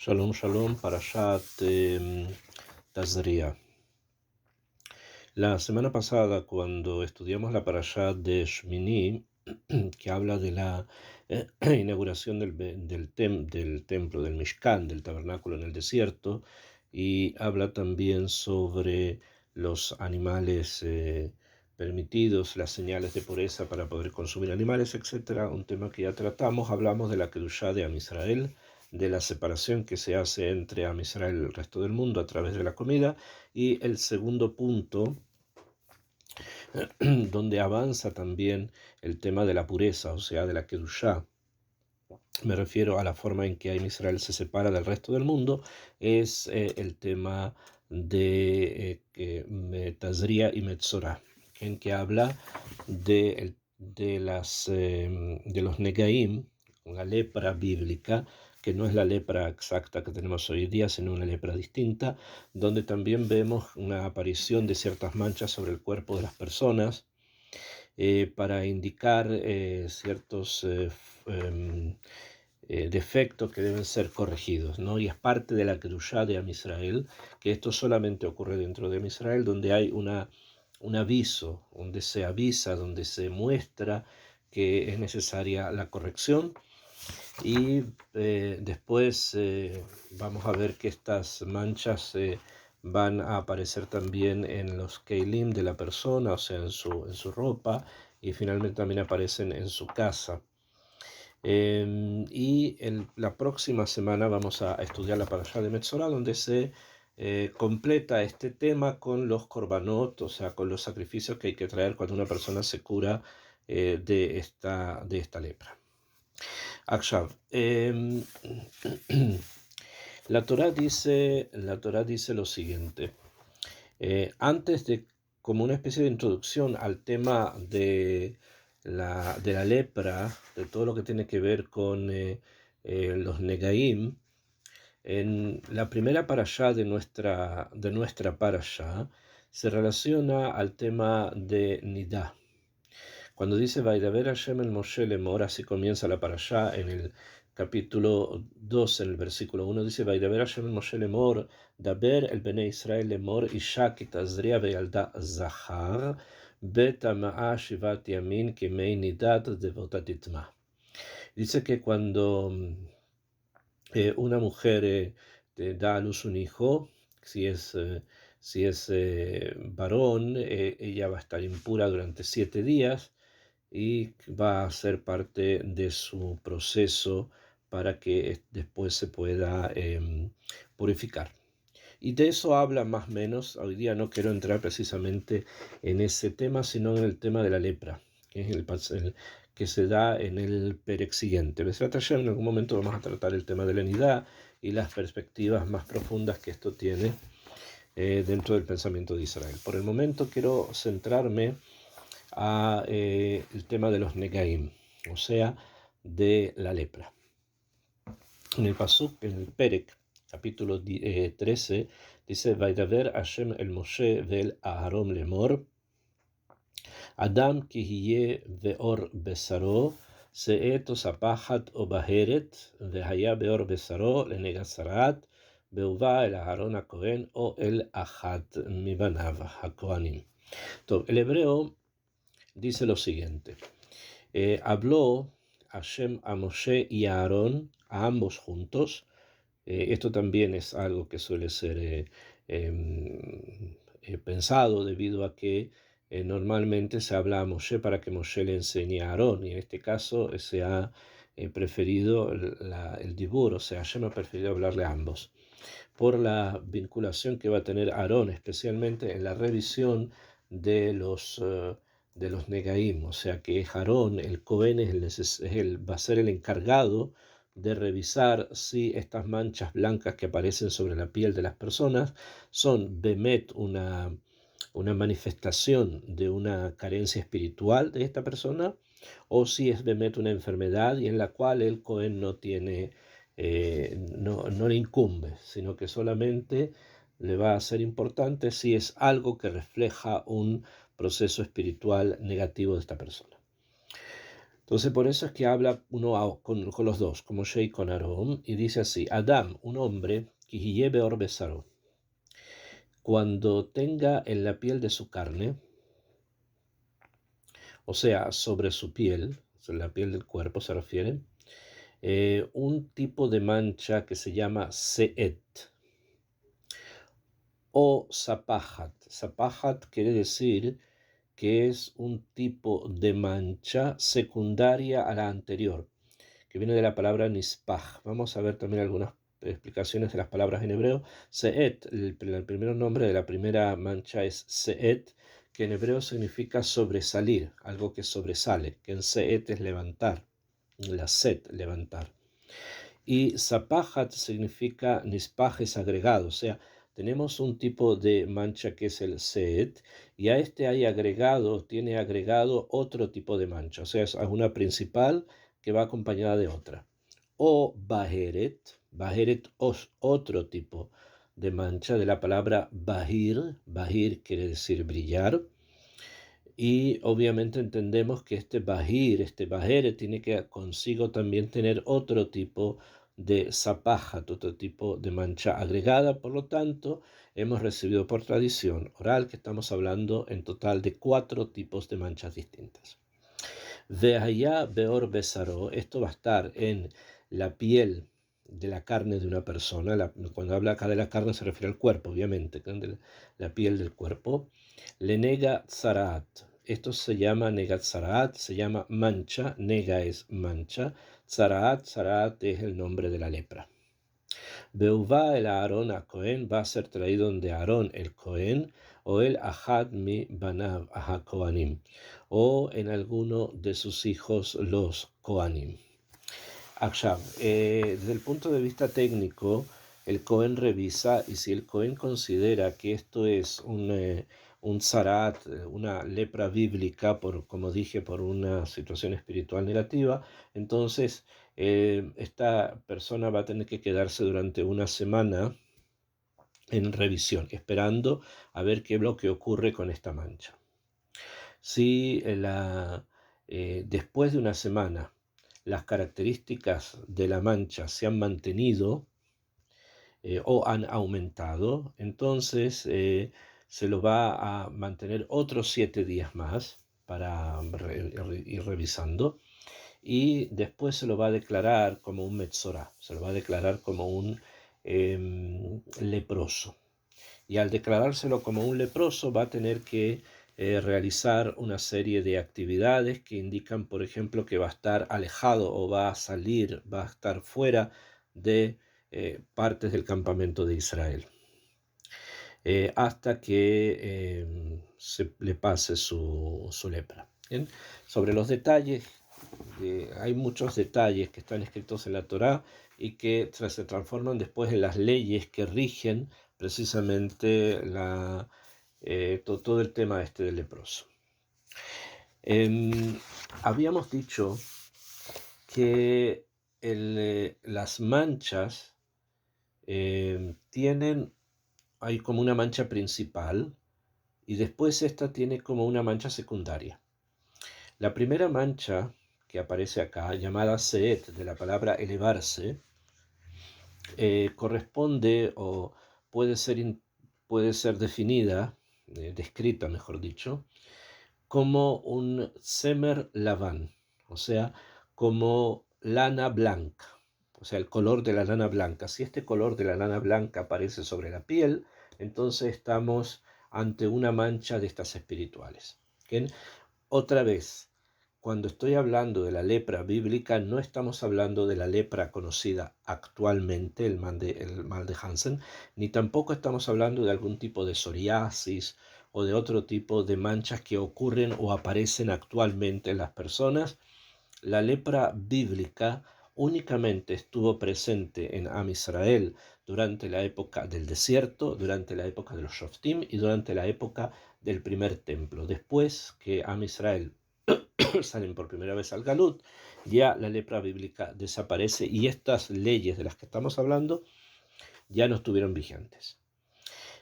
Shalom, shalom, Parashat Tazria. La semana pasada, cuando estudiamos la Parashat de Shmini, que habla de la inauguración del templo, del Mishkan, del tabernáculo en el desierto, y habla también sobre los animales permitidos, las señales de pureza para poder consumir animales, etc. Un tema que ya tratamos. Hablamos de la Kedushá de Am Israel, de la separación que se hace entre Am Israel y el resto del mundo a través de la comida, y el segundo punto donde avanza también el tema de la pureza, o sea, de la Kedushá. Me refiero a la forma en que Israel se separa del resto del mundo, es el tema de Tazria y Metzorah, en que habla de los Negaim, la lepra bíblica, que no es la lepra exacta que tenemos hoy día, sino una lepra distinta, donde también vemos una aparición de ciertas manchas sobre el cuerpo de las personas, para indicar ciertos defectos que deben ser corregidos, ¿no? Y es parte de la Kedushá de Am Israel, que esto solamente ocurre dentro de Am Israel, donde hay un aviso, donde se avisa, donde se muestra que es necesaria la corrección. Y después vamos a ver que estas manchas van a aparecer también en los keilim de la persona, o sea, en su ropa, y finalmente también aparecen en su casa. La próxima semana vamos a estudiar la parashá de Metzorah, donde se completa este tema con los korbanot, o sea, con los sacrificios que hay que traer cuando una persona se cura de esta lepra. Akshav, la Torá dice lo siguiente. Antes de, como una especie de introducción al tema de la lepra, de todo lo que tiene que ver con los negaim, en la primera parashá de nuestra parashá se relaciona al tema de Nidá. Cuando dice Vaidaber Hashem el Moshe lemor, así comienza la parashá en el capítulo 2, en el versículo 1, dice Vaidaber Hashem el Moshe lemor, Daber el Bene Israel lemor, Isha ki tazria ve'yalda zachar, betama'a shivat yamin kemei nidat devotatitma. Dice que cuando una mujer da a luz un hijo, si es varón, ella va a estar impura durante 7 días, y va a ser parte de su proceso para que después se pueda purificar. Y de eso habla más o menos. Hoy día no quiero entrar precisamente en ese tema, sino en el tema de la lepra, que es el que se da en el Perek siguiente. En algún momento vamos a tratar el tema de la nidá y las perspectivas más profundas que esto tiene dentro del pensamiento de Israel. Por el momento quiero centrarme a el tema de los negaim, o sea, de la lepra. En el pasuk, en el Perek, capítulo 13, dice: Vaidaber Hashem el Moshe vel Aharon lemor, Adam ki hiye veor besaro, se'et o sapahat o baheret, vehaya beor besaro lenegasarat, beuva el Aharon HaKohen o el Achat mibanav HaKohanim. El hebreo dice lo siguiente: habló Hashem a Moshe y a Aarón, a ambos juntos. Esto también es algo que suele ser pensado, debido a que normalmente se habla a Moshe para que Moshe le enseñe a Aarón, y en este caso se ha preferido el dibur, o sea, Hashem ha preferido hablarle a ambos, por la vinculación que va a tener Aarón, especialmente en la revisión de los negaim, o sea que Aarón, el Cohen, va a ser el encargado de revisar si estas manchas blancas que aparecen sobre la piel de las personas son bemet una manifestación de una carencia espiritual de esta persona, o si es bemet una enfermedad y en la cual el Cohen no le incumbe, sino que solamente le va a ser importante si es algo que refleja un proceso espiritual negativo de esta persona. Entonces, por eso es que habla con los dos, con Moshe y con Aarón, y dice así: Adam, un hombre, Kihiyeh beor besaro, cuando tenga en la piel de su carne, o sea, sobre su piel, sobre la piel del cuerpo se refiere, un tipo de mancha que se llama seet o sapajat. Sapajat quiere decir que es un tipo de mancha secundaria a la anterior, que viene de la palabra nispaj. Vamos a ver también algunas explicaciones de las palabras en hebreo. Seet, el primer nombre de la primera mancha es seet, que en hebreo significa sobresalir, algo que sobresale, que en seet es levantar, la set, levantar. Y Zapajat significa nispaj, es agregado, o sea, tenemos un tipo de mancha que es el seet, y a este hay agregado, tiene agregado otro tipo de mancha, o sea, es una principal que va acompañada de otra. O baheret, baheret es otro tipo de mancha de la palabra bahir, bahir quiere decir brillar, y obviamente entendemos que este bahir, este baheret, tiene que consigo también tener otro tipo de zapaja, otro tipo de mancha agregada. Por lo tanto, hemos recibido por tradición oral que estamos hablando en total de 4 tipos de manchas distintas. Veaya beor besaro, esto va a estar en la piel de la carne de una persona. Cuando habla acá de la carne se refiere al cuerpo, obviamente, de la piel del cuerpo. Le nega zarat, esto se llama negat zarat, se llama mancha, nega es mancha, zarat, zarat es el nombre de la lepra. Beuvá el Aarón a Cohen, va a ser traído de Aarón el Cohen, o el Ahad mi Banav a Kohanim, o en alguno de sus hijos los Kohanim. Akshav, desde el punto de vista técnico, el Cohen revisa, y si el Cohen considera que esto es un zarat, una lepra bíblica, como dije, por una situación espiritual negativa, entonces esta persona va a tener que quedarse durante una semana en revisión, esperando a ver qué es lo que ocurre con esta mancha. Si después de una semana las características de la mancha se han mantenido o han aumentado, entonces se lo va a mantener otros 7 días más para ir revisando, y después se lo va a declarar como un metzorá, se lo va a declarar como un leproso. Y al declarárselo como un leproso va a tener que realizar una serie de actividades que indican, por ejemplo, que va a estar alejado o va a salir, va a estar fuera de partes del campamento de Israel, hasta que se le pase su lepra. ¿Bien? Sobre los detalles, hay muchos detalles que están escritos en la Torá y que se transforman después en las leyes que rigen precisamente todo el tema del leproso. Habíamos dicho que las manchas hay como una mancha principal, y después esta tiene como una mancha secundaria. La primera mancha que aparece acá, llamada seet, de la palabra elevarse, corresponde o puede ser definida, descrita mejor dicho, como un semer laván, o sea, como lana blanca, o sea, el color de la lana blanca. Si este color de la lana blanca aparece sobre la piel, entonces estamos ante una mancha de estas espirituales. ¿Bien? Otra vez, cuando estoy hablando de la lepra bíblica, no estamos hablando de la lepra conocida actualmente, el mal de Hansen, ni tampoco estamos hablando de algún tipo de psoriasis o de otro tipo de manchas que ocurren o aparecen actualmente en las personas. La lepra bíblica únicamente estuvo presente en Am Israel durante la época del desierto, durante la época de los Shoftim y durante la época del primer templo. Después que Am Israel salen por primera vez al Galut, ya la lepra bíblica desaparece y estas leyes de las que estamos hablando ya no estuvieron vigentes.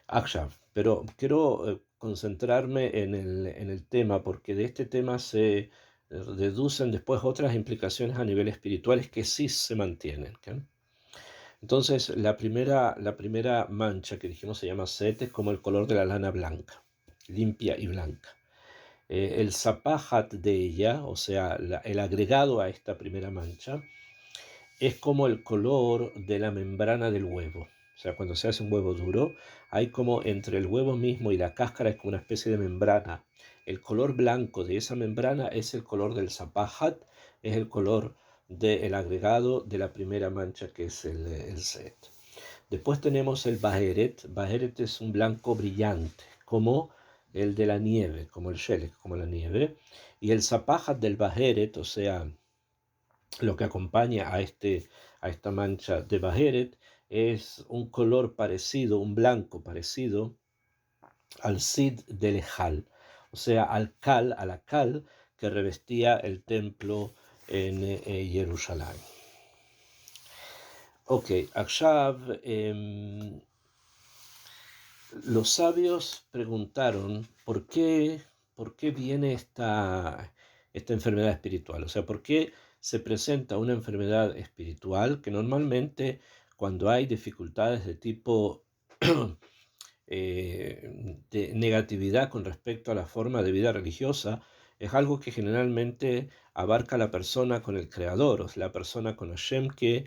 Akshav, pero quiero concentrarme en el tema, porque de este tema se deducen después otras implicaciones a nivel espirituales que sí se mantienen. ¿Ok? Entonces, la primera mancha que dijimos se llama set, es como el color de la lana blanca, limpia y blanca. El zapahat de ella, o sea, el agregado a esta primera mancha, es como el color de la membrana del huevo. O sea, cuando se hace un huevo duro, hay como entre el huevo mismo y la cáscara es como una especie de membrana. El color blanco de esa membrana es el color del zapahat, es el color del agregado de la primera mancha que es el set. Después tenemos el baheret. Baheret es un blanco brillante, como el de la nieve, como el shelek, como la nieve. Y el zapahat del baheret, o sea, lo que acompaña a esta mancha de Baheret, es un color parecido, un blanco parecido al Sid del Ejal, o sea, a la cal que revestía el templo en Jerusalén. Ok, עכשיו, los sabios preguntaron por qué viene esta enfermedad espiritual. O sea, por qué se presenta una enfermedad espiritual que normalmente cuando hay dificultades de tipo de negatividad con respecto a la forma de vida religiosa, es algo que generalmente abarca la persona con el Creador, o sea, la persona con Hashem, que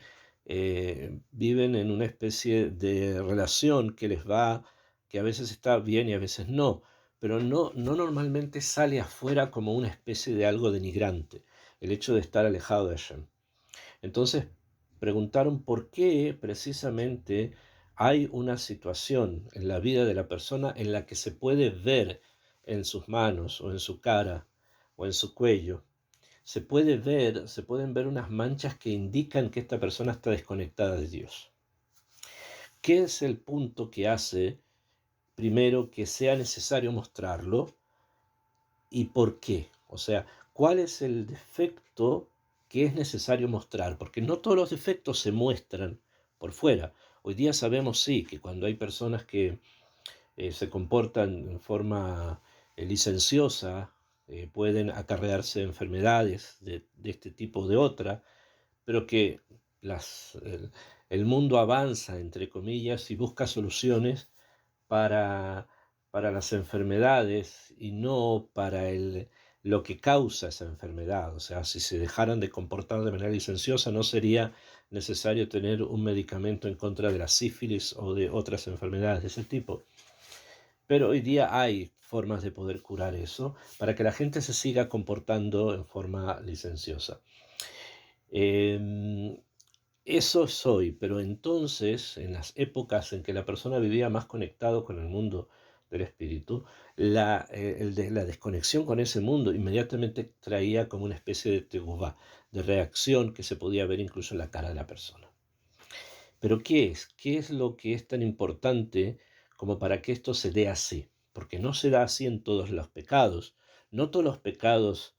viven en una especie de relación que a veces está bien y a veces no, pero no normalmente sale afuera como una especie de algo denigrante, el hecho de estar alejado de Hashem. Entonces preguntaron por qué precisamente hay una situación en la vida de la persona en la que se puede ver en sus manos o en su cara o en su cuello. Se pueden ver unas manchas que indican que esta persona está desconectada de Dios. ¿Qué es el punto que hace, primero, que sea necesario mostrarlo y por qué? O sea, ¿cuál es el defecto que es necesario mostrar? Porque no todos los defectos se muestran por fuera. Hoy día sabemos, sí, que cuando hay personas que se comportan en forma licenciosa, pueden acarrearse enfermedades de este tipo o de otra, pero que el mundo avanza, entre comillas, y busca soluciones para, para las enfermedades y no para lo que causa esa enfermedad. O sea, si se dejaran de comportar de manera licenciosa, no sería necesario tener un medicamento en contra de la sífilis o de otras enfermedades de ese tipo. Pero hoy día hay formas de poder curar eso para que la gente se siga comportando en forma licenciosa. Eso soy, pero entonces, en las épocas en que la persona vivía más conectado con el mundo del espíritu, la desconexión con ese mundo inmediatamente traía como una especie de tegubá, de reacción que se podía ver incluso en la cara de la persona. Pero ¿qué es? ¿Qué es lo que es tan importante como para que esto se dé así? Porque no se da así en todos los pecados. No todos los pecados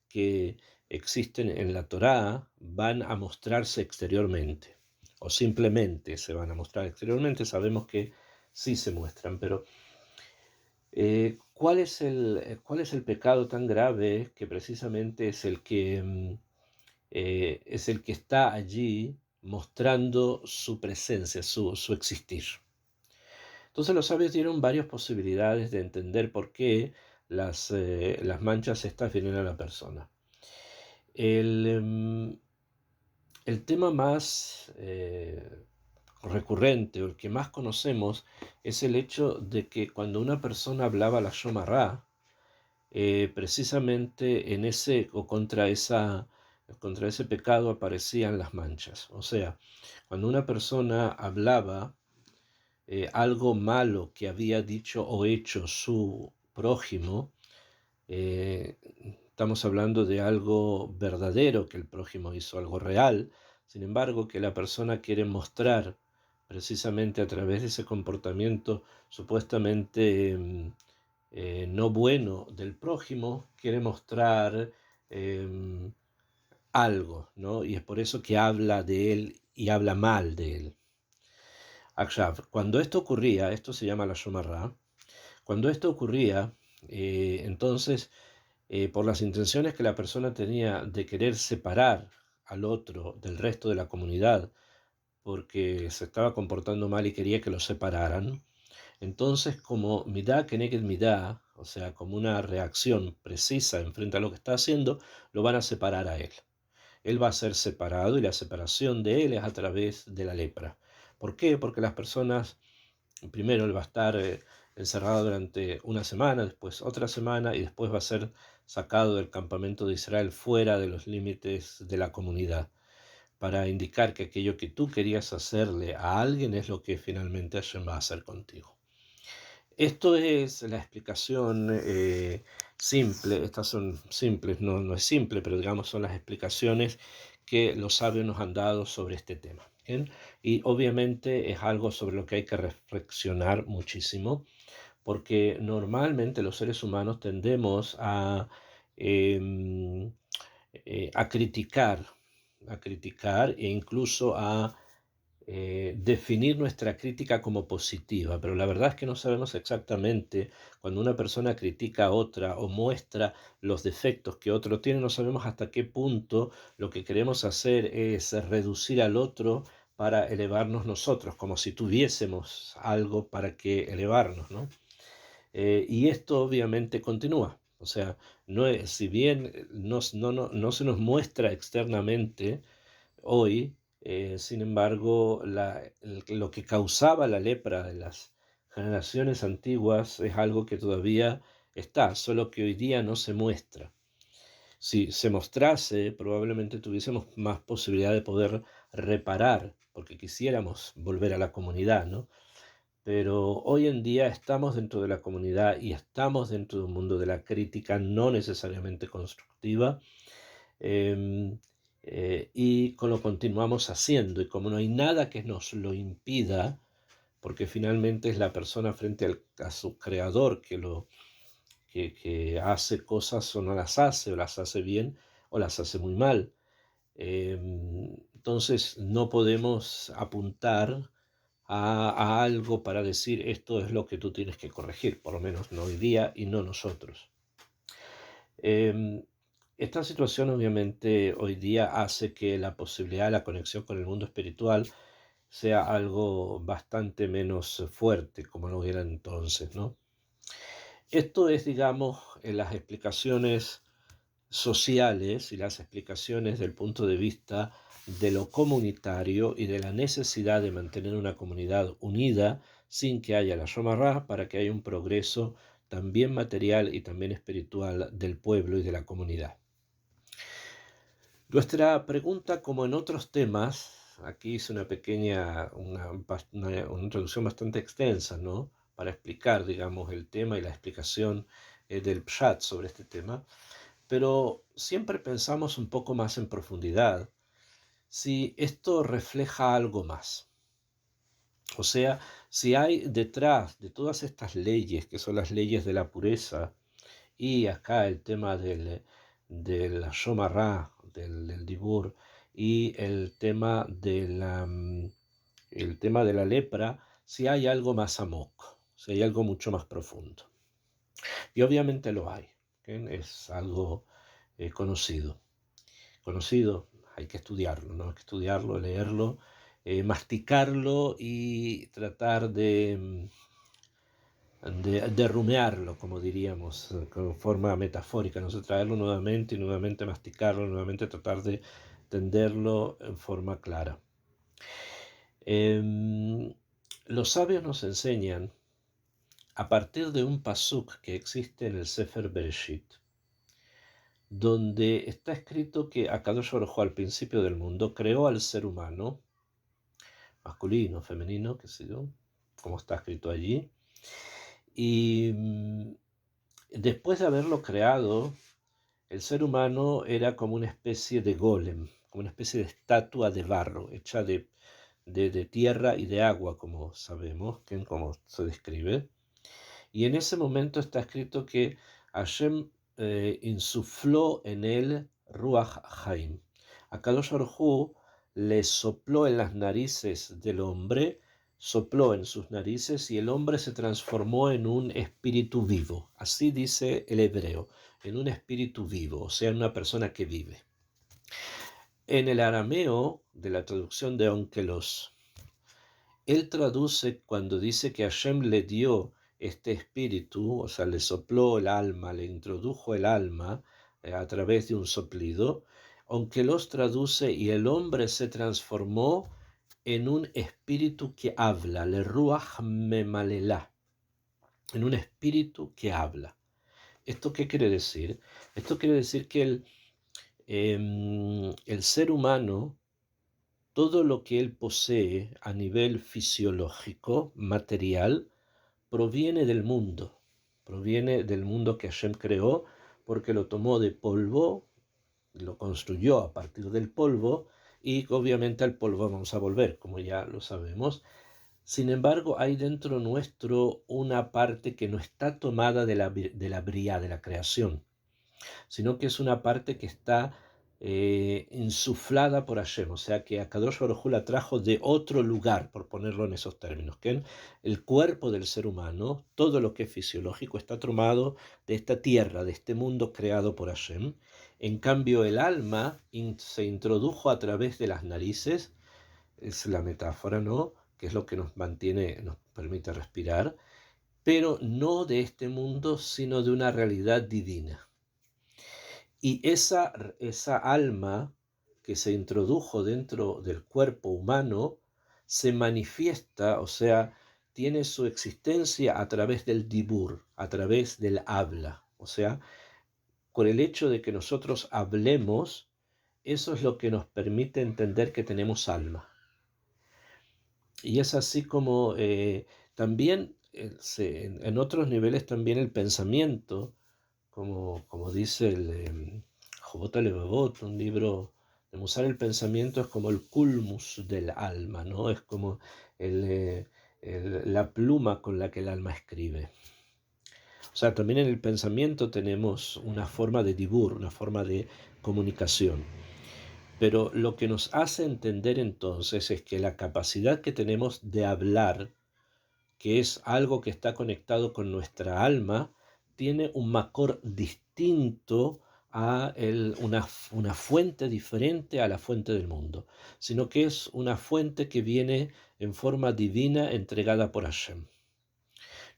que existen en la Torá van a mostrarse exteriormente, o simplemente se van a mostrar exteriormente. Sabemos que sí se muestran, pero ¿cuál es el pecado tan grave que precisamente es el que está allí mostrando su presencia, su existir? Entonces los sabios dieron varias posibilidades de entender por qué las manchas estas vienen a la persona. El tema más recurrente, o el que más conocemos, es el hecho de que cuando una persona hablaba la Shomará, precisamente en ese o contra ese pecado aparecían las manchas. O sea, cuando una persona hablaba algo malo que había dicho o hecho su prójimo, eh, estamos hablando de algo verdadero que el prójimo hizo, algo real. Sin embargo, que la persona quiere mostrar precisamente a través de ese comportamiento supuestamente no bueno del prójimo, quiere mostrar algo, ¿no? Y es por eso que habla de él y habla mal de él. Cuando esto ocurría, esto se llama la Shomará, cuando esto ocurría, entonces por las intenciones que la persona tenía de querer separar al otro del resto de la comunidad, porque se estaba comportando mal y quería que lo separaran. Entonces, como midá keneged midá, o sea, como una reacción precisa en frente a lo que está haciendo, lo van a separar a él. Él va a ser separado y la separación de él es a través de la lepra. ¿Por qué? Porque las personas, primero él va a estar encerrado durante una semana, después otra semana y después va a ser sacado del campamento de Israel fuera de los límites de la comunidad, para indicar que aquello que tú querías hacerle a alguien es lo que finalmente Hashem va a hacer contigo. Esto es la explicación simple, estas son simples, no es simple, pero digamos son las explicaciones que los sabios nos han dado sobre este tema. ¿Bien? Y obviamente es algo sobre lo que hay que reflexionar muchísimo, porque normalmente los seres humanos tendemos em, a criticar e incluso a definir nuestra crítica como positiva, pero la verdad es que no sabemos exactamente cuando una persona critica a otra o muestra los defectos que otro tiene, no sabemos hasta qué punto lo que queremos hacer es reducir al otro para elevarnos nosotros, como si tuviésemos algo para que elevarnos, ¿no? Y esto obviamente continúa. O sea, si bien no se nos muestra externamente hoy, sin embargo, lo que causaba la lepra de las generaciones antiguas es algo que todavía está, solo que hoy día no se muestra. Si se mostrase, probablemente tuviésemos más posibilidad de poder reparar, porque quisiéramos volver a la comunidad, ¿no? Pero hoy en día estamos dentro de la comunidad y estamos dentro de un mundo de la crítica no necesariamente constructiva, em, y lo continuamos haciendo. Y como no hay nada que nos lo impida, porque finalmente es la persona frente a su creador que hace cosas o no las hace, o las hace bien o las hace muy mal. Entonces no podemos apuntar a algo para decir esto es lo que tú tienes que corregir, por lo menos no hoy día y no nosotros. Esta situación obviamente hoy día hace que la posibilidad de la conexión con el mundo espiritual sea algo bastante menos fuerte como lo era entonces, ¿no? Esto es, digamos, en las explicaciones sociales y las explicaciones del punto de vista de lo comunitario y de la necesidad de mantener una comunidad unida sin que haya la Shomará, para que haya un progreso también material y también espiritual del pueblo y de la comunidad. Nuestra pregunta, como en otros temas, aquí hice una introducción bastante extensa, ¿no? Para explicar, digamos, el tema y la explicación del Pshat sobre este tema, pero siempre pensamos un poco más en profundidad si esto refleja algo más. O sea, si hay detrás de todas estas leyes, que son las leyes de la pureza, y acá el tema del Shomará, del Dibur, y el tema de la lepra, si hay algo más amok, si hay algo mucho más profundo. Y obviamente lo hay, ¿ok? Es algo conocido. Conocido, hay que estudiarlo, ¿no? Hay que estudiarlo, leerlo, masticarlo y tratar de rumearlo, como diríamos, con forma metafórica, ¿no? Traerlo nuevamente y nuevamente masticarlo, nuevamente tratar de entenderlo en forma clara. Los sabios nos enseñan, a partir de un pasuk que existe en el Sefer Bereshit, donde está escrito que Akadosh Baruj Hu, al principio del mundo, creó al ser humano, masculino, femenino, qué sé yo, como está escrito allí, y después de haberlo creado, el ser humano era como una especie de golem, como una especie de estatua de barro, hecha de tierra y de agua, como sabemos, como se describe. Y en ese momento está escrito que Hashem insufló en él Ruach Haim. A Kadosh Baruj Hu le sopló en las narices del hombre sopló en sus narices y el hombre se transformó en un espíritu vivo. Así dice el hebreo, en un espíritu vivo, o sea, en una persona que vive. En el arameo de la traducción de Onkelos, él traduce cuando dice que Hashem le dio este espíritu, o sea, le sopló el alma, le introdujo el alma a través de un soplido, aunque los traduce y el hombre se transformó en un espíritu que habla, le ruach memalela, en un espíritu que habla. ¿Esto qué quiere decir? Esto quiere decir que el ser humano, todo lo que él posee a nivel fisiológico, material, proviene del mundo que Hashem creó, porque lo tomó de polvo, lo construyó a partir del polvo, y obviamente al polvo vamos a volver, como ya lo sabemos. Sin embargo, hay dentro nuestro una parte que no está tomada de la bría, de la creación, sino que es una parte que está insuflada por Hashem, o sea que Akadosh Baruj Hu la trajo de otro lugar, por ponerlo en esos términos, que el cuerpo del ser humano, todo lo que es fisiológico, está tomado de esta tierra, de este mundo creado por Hashem. En cambio, el alma se introdujo a través de las narices, es la metáfora, ¿no? Que es lo que nos mantiene, nos permite respirar, pero no de este mundo, sino de una realidad divina. Y esa alma que se introdujo dentro del cuerpo humano se manifiesta, o sea, tiene su existencia a través del dibur, a través del habla. O sea, por el hecho de que nosotros hablemos, eso es lo que nos permite entender que tenemos alma. Y es así como también en otros niveles también el pensamiento, como dice el Jobot Alevavot, un libro de Musar, el pensamiento es como el culmus del alma, ¿no? Es como la pluma con la que el alma escribe. O sea, también en el pensamiento tenemos una forma de dibur, una forma de comunicación. Pero lo que nos hace entender entonces es que la capacidad que tenemos de hablar, que es algo que está conectado con nuestra alma, tiene un macor distinto a una fuente diferente a la fuente del mundo, sino que es una fuente que viene en forma divina entregada por Hashem.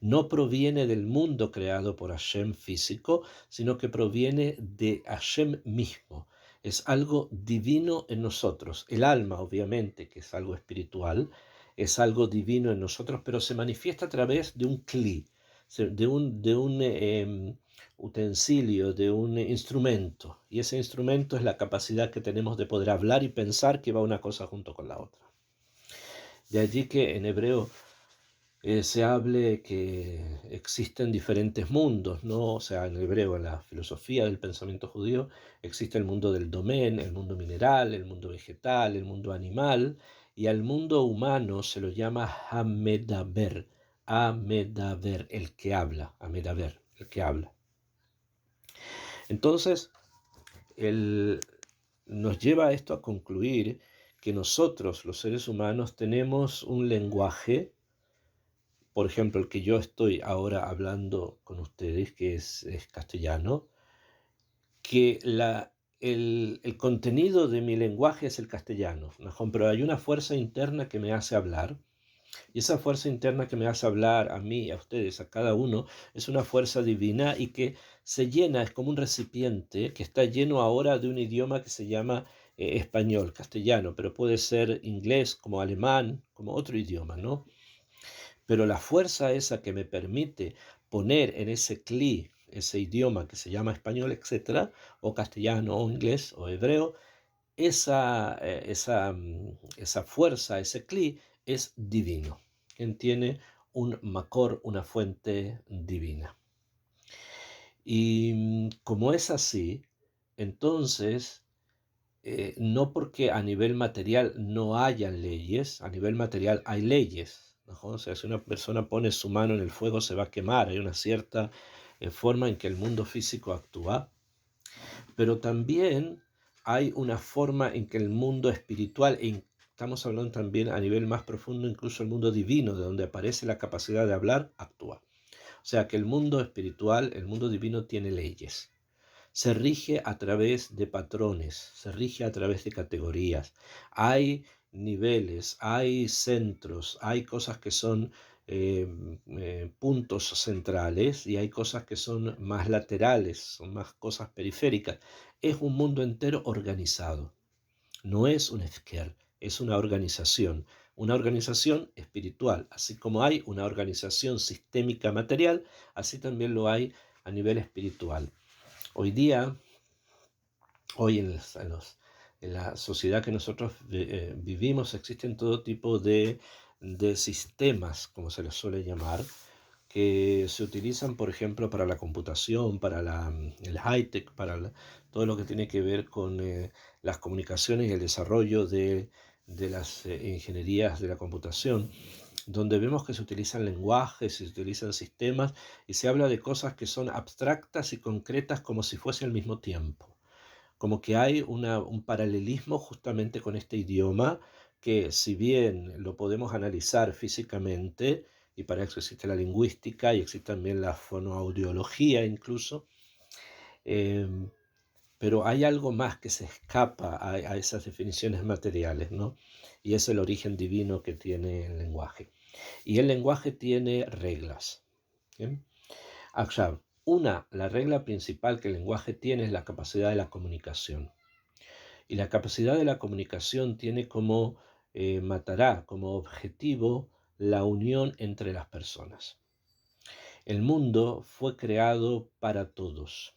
No proviene del mundo creado por Hashem físico, sino que proviene de Hashem mismo. Es algo divino en nosotros. El alma, obviamente, que es algo espiritual, es algo divino en nosotros, pero se manifiesta a través de un kli, de un utensilio, de un instrumento. Y ese instrumento es la capacidad que tenemos de poder hablar y pensar que va una cosa junto con la otra. De allí que en hebreo se hable que existen diferentes mundos, ¿no? O sea, en hebreo, en la filosofía del pensamiento judío, existe el mundo del domén, el mundo mineral, el mundo vegetal, el mundo animal, y al mundo humano se lo llama Hamedaber, Amedaber, el que habla, Amedaber, el que habla. Entonces, nos lleva esto a concluir que nosotros, los seres humanos, tenemos un lenguaje, por ejemplo, el que yo estoy ahora hablando con ustedes, que es castellano, que el contenido de mi lenguaje es el castellano, ¿no? Pero hay una fuerza interna que me hace hablar, y esa fuerza interna que me hace hablar a mí, a ustedes, a cada uno, es una fuerza divina y que se llena, es como un recipiente que está lleno ahora de un idioma que se llama español, castellano, pero puede ser inglés, como alemán, como otro idioma, ¿no? Pero la fuerza esa que me permite poner en ese cli, ese idioma que se llama español, etcétera, o castellano, o inglés, o hebreo, esa fuerza, ese cli, es divino. Quien tiene un macor, una fuente divina. Y como es así, entonces, no porque a nivel material no hayan leyes, a nivel material hay leyes, ¿no? O sea, si una persona pone su mano en el fuego se va a quemar, hay una cierta forma en que el mundo físico actúa, pero también hay una forma en que el mundo espiritual, estamos hablando también a nivel más profundo, incluso el mundo divino, de donde aparece la capacidad de hablar, actúa. O sea que el mundo espiritual, el mundo divino tiene leyes. Se rige a través de patrones, se rige a través de categorías. Hay niveles, hay centros, hay cosas que son eh, puntos centrales y hay cosas que son más laterales, son más cosas periféricas. Es un mundo entero organizado. No es un Efker, es una organización espiritual. Así como hay una organización sistémica material, así también lo hay a nivel espiritual. Hoy día, hoy en la sociedad que nosotros vivimos, existen todo tipo de sistemas, como se les suele llamar, que se utilizan, por ejemplo, para la computación, para el high-tech, todo lo que tiene que ver con las comunicaciones y el desarrollo de las ingenierías de la computación, donde vemos que se utilizan lenguajes, se utilizan sistemas y se habla de cosas que son abstractas y concretas como si fuese al mismo tiempo. Como que hay un paralelismo justamente con este idioma que, si bien lo podemos analizar físicamente, y para eso existe la lingüística y existe también la fonoaudiología incluso, eh, pero hay algo más que se escapa a esas definiciones materiales, ¿no? Y es el origen divino que tiene el lenguaje. Y el lenguaje tiene reglas. ¿Bien? Ahora, la regla principal que el lenguaje tiene es la capacidad de la comunicación. Y la capacidad de la comunicación tiene como matará, como objetivo, la unión entre las personas. El mundo fue creado para todos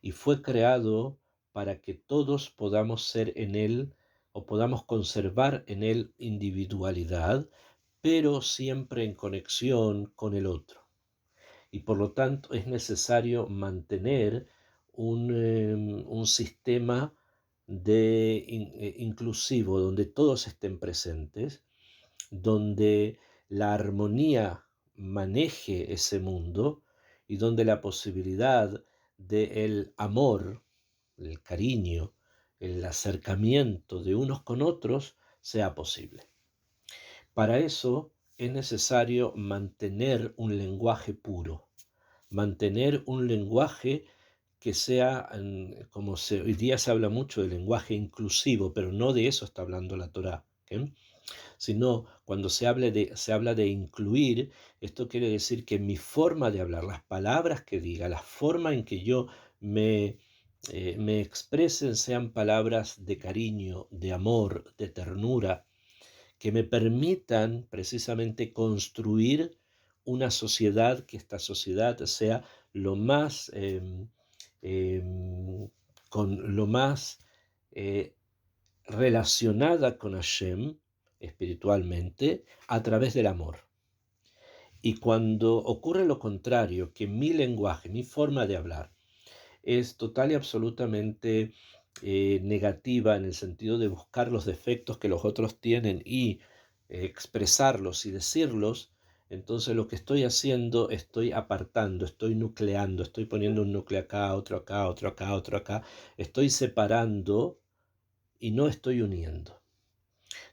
y fue creado para que todos podamos ser en él o podamos conservar en él individualidad, pero siempre en conexión con el otro. Y por lo tanto es necesario mantener un sistema inclusivo donde todos estén presentes, donde la armonía maneje ese mundo y donde la posibilidad del amor, el cariño, el acercamiento de unos con otros sea posible. Para eso es necesario mantener un lenguaje puro, mantener un lenguaje que sea, hoy día se habla mucho de lenguaje inclusivo, pero no de eso está hablando la Torá, ¿okay? Sino cuando se habla de incluir, esto quiere decir que mi forma de hablar, las palabras que diga, la forma en que yo me expresen sean palabras de cariño, de amor, de ternura, que me permitan precisamente construir una sociedad, que esta sociedad sea lo más, con lo más relacionada con Hashem espiritualmente a través del amor. Y cuando ocurre lo contrario, que mi lenguaje, mi forma de hablar es total y absolutamente negativa en el sentido de buscar los defectos que los otros tienen y expresarlos y decirlos, entonces lo que estoy haciendo, estoy apartando, estoy nucleando, estoy poniendo un núcleo acá, otro acá, otro acá, otro acá, estoy separando y no estoy uniendo.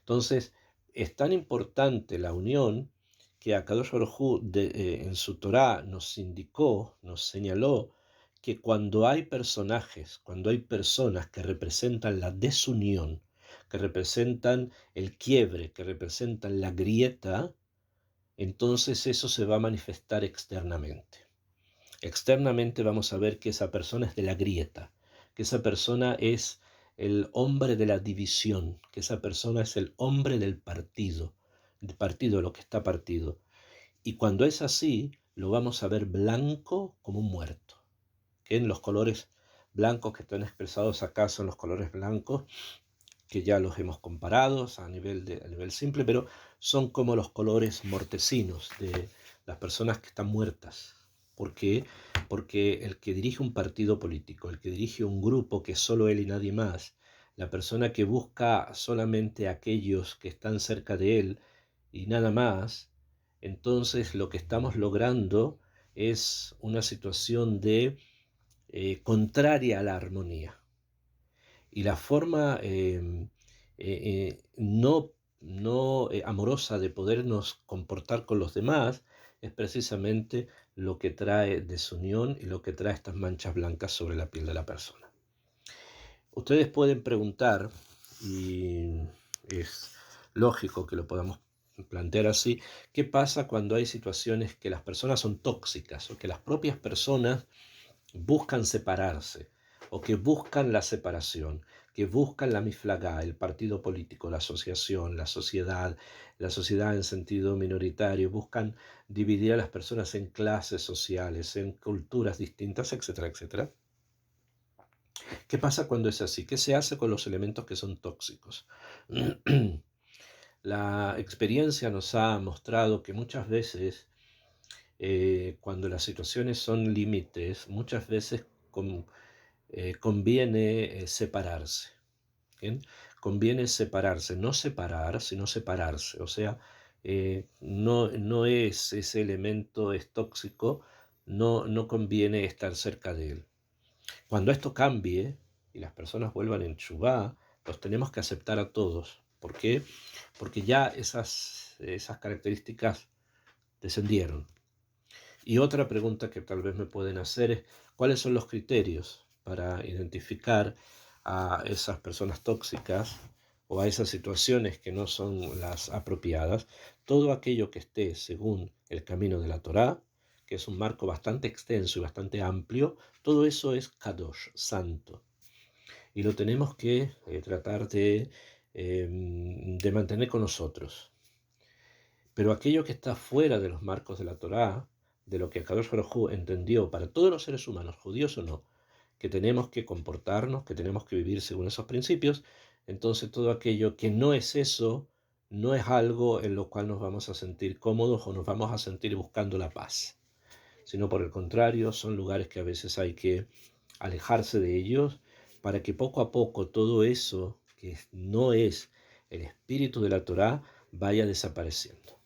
Entonces, es tan importante la unión que Akadosh Baruj Hu en su Torá nos indicó, nos señaló, que cuando hay personajes, cuando hay personas que representan la desunión, que representan el quiebre, que representan la grieta, entonces eso se va a manifestar externamente. Externamente vamos a ver que esa persona es de la grieta, que esa persona es el hombre de la división, que esa persona es el hombre del partido, lo que está partido. Y cuando es así, lo vamos a ver blanco como un muerto. Que en los colores blancos que están expresados acá son los colores blancos, que ya los hemos comparado a nivel simple, pero son como los colores mortecinos de las personas que están muertas. ¿Por qué? Porque el que dirige un partido político, el que dirige un grupo que es solo él y nadie más, la persona que busca solamente a aquellos que están cerca de él y nada más, entonces lo que estamos logrando es una situación de contraria a la armonía. Y la forma no amorosa de podernos comportar con los demás, es precisamente lo que trae desunión y lo que trae estas manchas blancas sobre la piel de la persona. Ustedes pueden preguntar, y es lógico que lo podamos plantear así, ¿qué pasa cuando hay situaciones que las personas son tóxicas o que las propias personas buscan separarse o que buscan la separación, que buscan la miflagá, el partido político, la asociación, la sociedad en sentido minoritario, buscan dividir a las personas en clases sociales, en culturas distintas, etcétera, etcétera? ¿Qué pasa cuando es así? ¿Qué se hace con los elementos que son tóxicos? La experiencia nos ha mostrado que muchas veces, cuando las situaciones son límites, muchas veces conviene separarse. ¿Bien? Conviene separarse, no separar, sino separarse. O sea, no es ese elemento es tóxico, no conviene estar cerca de él. Cuando esto cambie y las personas vuelvan en Teshuvá, los tenemos que aceptar a todos. ¿Por qué? Porque ya esas características descendieron. Y otra pregunta que tal vez me pueden hacer es, ¿cuáles son los criterios para identificar a esas personas tóxicas o a esas situaciones que no son las apropiadas? Todo aquello que esté según el camino de la Torá, que es un marco bastante extenso y bastante amplio, todo eso es Kadosh, santo. Y lo tenemos que tratar de mantener con nosotros. Pero aquello que está fuera de los marcos de la Torá, de lo que Kadosh Baruj Hu entendió para todos los seres humanos, judíos o no, que tenemos que comportarnos, que tenemos que vivir según esos principios, entonces todo aquello que no es eso, no es algo en lo cual nos vamos a sentir cómodos o nos vamos a sentir buscando la paz, sino por el contrario, son lugares que a veces hay que alejarse de ellos para que poco a poco todo eso que no es el espíritu de la Torá vaya desapareciendo.